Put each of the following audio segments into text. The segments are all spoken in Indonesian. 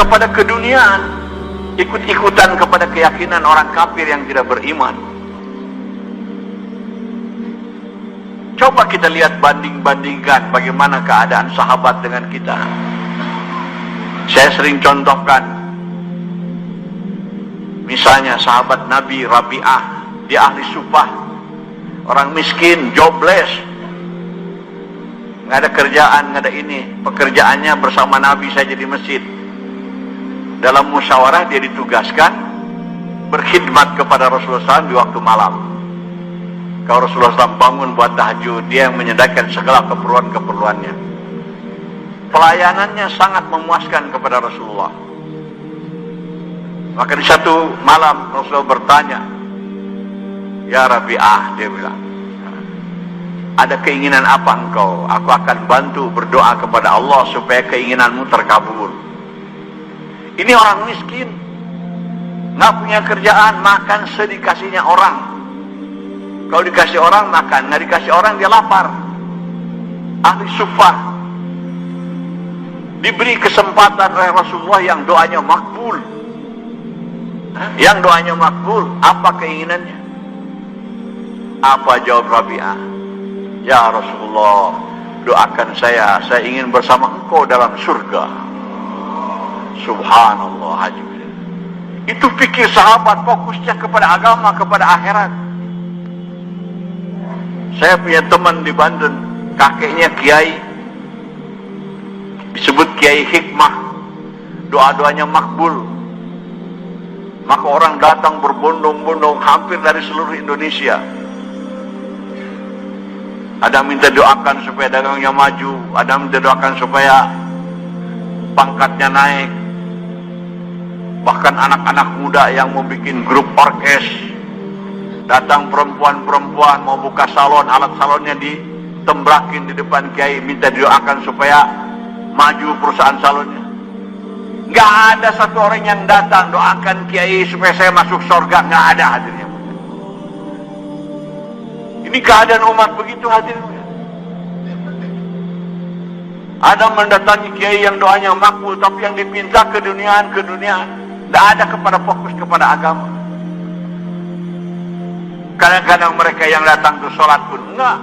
kepada keduniaan, ikut-ikutan kepada keyakinan orang kafir yang tidak beriman. Coba kita lihat, banding-bandingkan bagaimana keadaan sahabat dengan kita. Saya sering contohkan, misalnya sahabat Nabi Rabi'ah, dia ahli sufah, orang miskin, jobless, nggak ada kerjaan, nggak ada ini, pekerjaannya bersama Nabi saja di masjid. Dalam musyawarah dia ditugaskan berkhidmat kepada Rasulullah SAW di waktu malam. Kalau Rasulullah SAW bangun buat tahajud, dia yang menyediakan segala keperluan-keperluannya. Pelayanannya sangat memuaskan kepada Rasulullah. Maka di satu malam Rasulullah bertanya, "Ya Rabi'ah," dia bilang, "ada keinginan apa engkau? Aku akan bantu berdoa kepada Allah supaya keinginanmu terkabul." Ini orang miskin, nggak punya kerjaan, makan sedikasihnya orang. Kalau dikasih orang makan, nggak dikasih orang dia lapar. Ahli sufah, diberi kesempatan oleh Rasulullah yang doanya makbul. Yang doanya makbul, apa keinginannya? Apa jawab Rabi'ah? "Ya Rasulullah, doakan saya ingin bersama engkau dalam surga." Subhanallah, haji. Itu fikir sahabat, fokusnya kepada agama, kepada akhirat. Saya punya teman di Bandung, kakeknya kiai, disebut Kiai Hikmah, doa-doanya makbul. Maka orang datang berbondong-bondong hampir dari seluruh Indonesia. Ada minta doakan supaya dagangnya maju, ada minta doakan supaya pangkatnya naik. Bahkan anak-anak muda yang mau bikin grup orkes, datang perempuan-perempuan mau buka salon, alat salonnya ditembrakin di depan Kiai, minta didoakan supaya maju perusahaan salonnya. Nggak ada satu orang yang datang, "Doakan Kiai supaya saya masuk surga." Nggak ada, hadirnya. Ini keadaan umat begitu, hadirnya. Ada mendatangi Kiai yang doanya makbul, tapi yang dipinta keduniaan. Nggak ada kepada fokus kepada agama. Kadang-kadang mereka yang datang ke sholat pun enggak.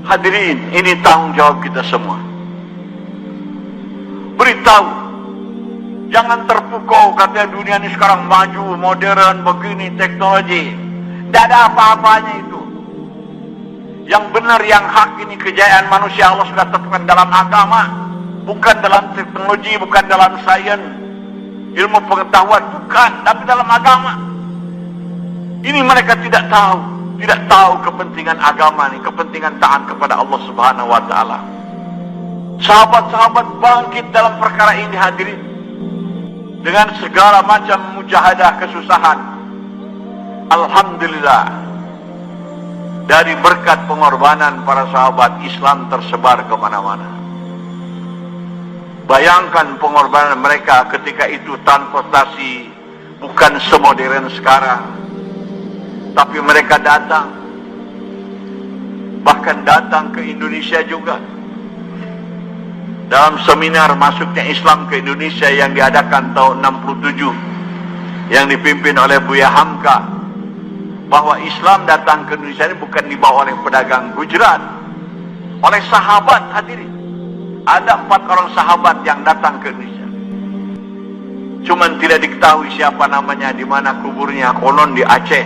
Hadirin, ini tanggung jawab kita semua. Beritahu, jangan terpukau katanya dunia ini sekarang maju, modern, begini, teknologi. Tidak ada apa-apanya itu. Yang benar, yang hak ini kejayaan manusia Allah sudah tetapkan dalam agama, bukan dalam teknologi, bukan dalam sains, ilmu pengetahuan, bukan, tapi dalam agama. Ini mereka tidak tahu kepentingan agama ini, kepentingan taat kepada Allah Subhanahu wa taala. Sahabat-sahabat bangkit dalam perkara ini, hadirin, dengan segala macam mujahadah, kesusahan. Alhamdulillah, dari berkat pengorbanan para sahabat, Islam tersebar kemana-mana. Bayangkan pengorbanan mereka ketika itu, transportasi bukan semodern sekarang, tapi mereka datang, bahkan datang ke Indonesia juga. Dalam seminar masuknya Islam ke Indonesia yang diadakan tahun 67, yang dipimpin oleh Buya Hamka, bahwa Islam datang ke Indonesia ini bukan dibawa oleh pedagang Gujarat, oleh sahabat, hadirin. Ada 4 orang sahabat yang datang ke Indonesia. Cuman tidak diketahui siapa namanya, di mana kuburnya, konon di Aceh.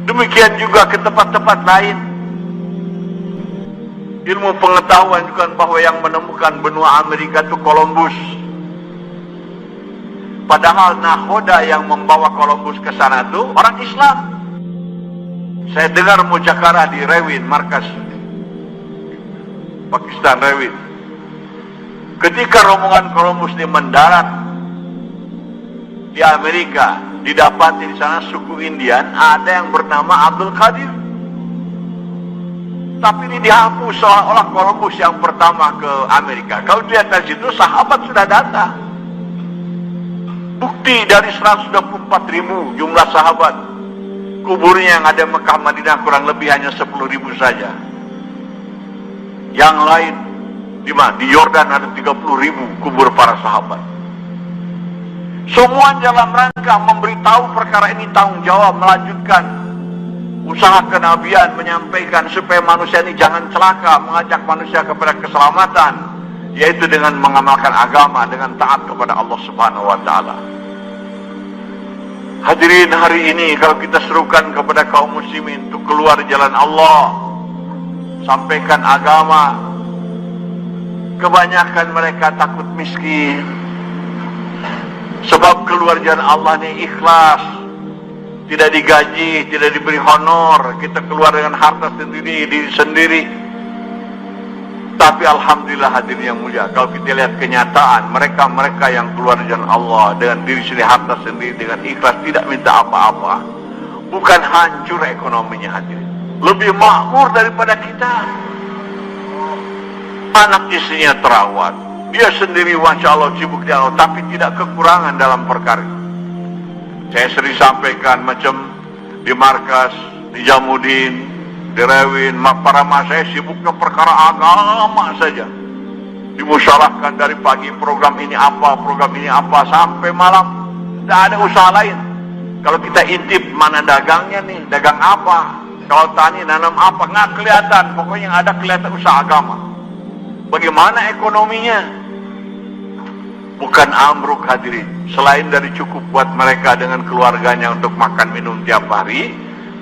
Demikian juga ke tempat-tempat lain. Ilmu pengetahuan juga bahwa yang menemukan benua Amerika itu Columbus. Padahal nahoda yang membawa Columbus ke sana itu orang Islam. Saya dengar mujakara di Rewin, markas Pakistan, Rewin. Ketika rombongan Columbus ini mendarat di Amerika, didapati di sana suku Indian, ada yang bernama Abdul Qadir. Tapi ini dihapus seolah-olah Columbus yang pertama ke Amerika. Kalau dilihat dari situ, sahabat sudah datang. Bukti dari 124.000 jumlah sahabat. Kuburnya yang ada Mekah Madinah kurang lebih hanya 10.000 saja. Yang lain Di Yordan ada 30.000 kubur para sahabat. Semua dalam rangka memberitahu perkara ini, tanggung jawab, melanjutkan usaha kenabian, menyampaikan supaya manusia ini jangan celaka, mengajak manusia kepada keselamatan, yaitu dengan mengamalkan agama, dengan taat kepada Allah Subhanahu wa Ta'ala. Hadirin, hari ini kalau kita serukan kepada kaum muslimin untuk keluar jalan Allah, sampaikan agama, kebanyakan mereka takut miskin. Sebab keluar jalan Allah ini ikhlas, tidak digaji, tidak diberi honor, kita keluar dengan harta sendiri, diri sendiri. Tapi alhamdulillah hadirin yang mulia, kalau kita lihat kenyataan, mereka yang keluar jalan Allah dengan diri sendiri, harta sendiri, dengan ikhlas, tidak minta apa-apa, bukan hancur ekonominya hadirin, lebih makmur daripada kita. Anak istrinya terawat, dia sendiri Masya Allah sibuk di Allah, tapi tidak kekurangan dalam perkara. Saya sering sampaikan macam di markas, di Jamudin, di Rewin, para mas saya sibuk ke perkara agama saja. Dimusyawarahkan dari pagi program ini apa, sampai malam. Tidak ada usaha lain. Kalau kita intip mana dagangnya nih, dagang apa, kalau tani nanam apa, nggak kelihatan. Pokoknya yang ada kelihatan usaha agama. Bagaimana ekonominya? Bukan amruk hadirin. Selain dari cukup buat mereka dengan keluarganya untuk makan minum tiap hari,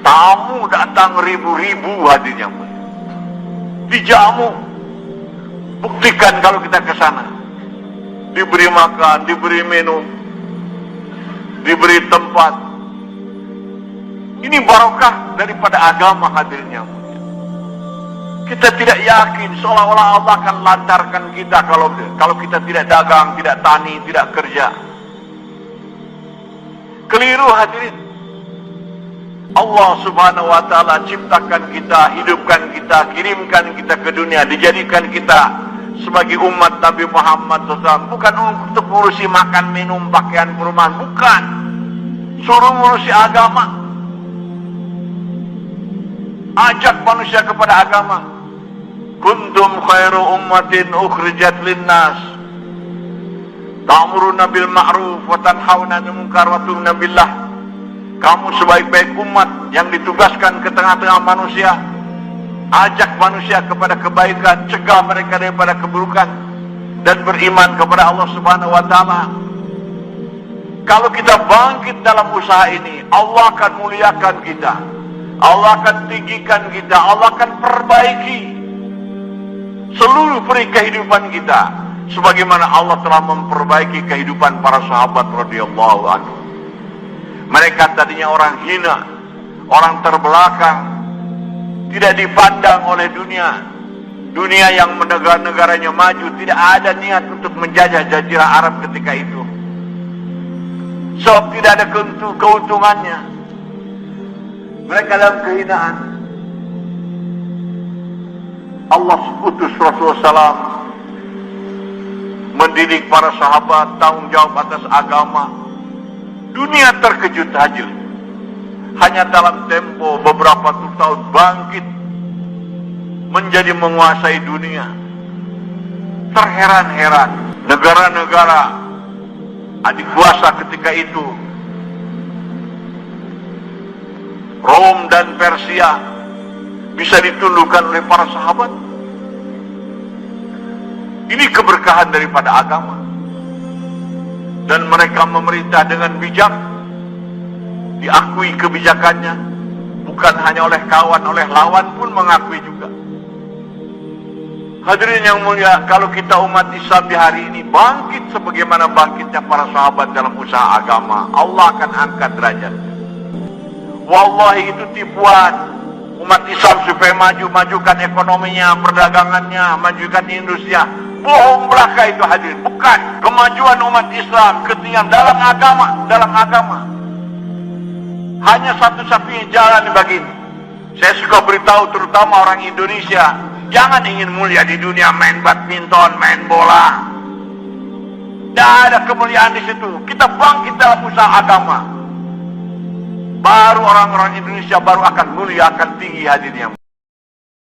tamu datang ribu-ribu hadirin yang mulia. Dijamu. Buktikan kalau kita ke sana. Diberi makan, diberi minum, diberi tempat. Ini barokah daripada agama hadirin yang mulia. Kita tidak yakin, seolah-olah Allah akan lantarkan kita kalau kita tidak dagang, tidak tani, tidak kerja. Keliru hadirin. Allah Subhanahu wa Ta'ala ciptakan kita, hidupkan kita, kirimkan kita ke dunia, dijadikan kita sebagai umat Nabi Muhammad SAW, bukan untuk ngurusi makan, minum, pakaian, perumahan, bukan. Suruh ngurusi agama. Ajak manusia kepada agama. Kuntum khairu ummatin ukhrijat linnas ta'muruna bil ma'ruf wa tanhauna 'anil munkar wa tu'minuna billah. Kamu sebaik-baik umat yang ditugaskan ke tengah-tengah manusia. Ajak manusia kepada kebaikan, cegah mereka daripada keburukan, dan beriman kepada Allah Subhanahu wa Ta'ala. Kalau kita bangkit dalam usaha ini, Allah akan muliakan kita, Allah akan tinggikan kita, Allah akan perbaiki seluruh peri kehidupan kita, sebagaimana Allah telah memperbaiki kehidupan para sahabat radhiyallahu anhu. Mereka tadinya orang hina, orang terbelakang, tidak dipandang oleh dunia yang negara-negaranya maju, tidak ada niat untuk menjajah jazirah Arab ketika itu. Sebab tidak ada keuntungannya. Mereka dalam kehinaan. Allah utus Rasulullah SAW mendidik para sahabat, tanggung jawab atas agama. Dunia terkejut hadir. Hanya dalam tempo beberapa tahun bangkit menjadi menguasai dunia. Terheran-heran negara-negara adik kuasa ketika itu, Rom dan Persia, bisa ditundukkan oleh para sahabat. Ini keberkahan daripada agama. Dan mereka memerintah dengan bijak, diakui kebijakannya, bukan hanya oleh kawan, oleh lawan pun mengakui juga. Hadirin yang mulia, kalau kita umat Islam di hari ini bangkit sebagaimana bangkitnya para sahabat dalam usaha agama, Allah akan angkat derajatnya. Wallahi itu tipuan. Umat Islam supaya majukan ekonominya, perdagangannya, majukan industrinya. Bohong belaka itu hadirin. Bukan. Kemajuan umat Islam ketinggalan dalam agama. Hanya satu-satunya jalan bagi ini. Saya suka beritahu terutama orang Indonesia, jangan ingin mulia di dunia main badminton, main bola. Tidak ada kemuliaan di situ. Kita bangkit dalam usaha agama. Baru orang-orang Indonesia baru akan mulia, akan tinggi hadirin yang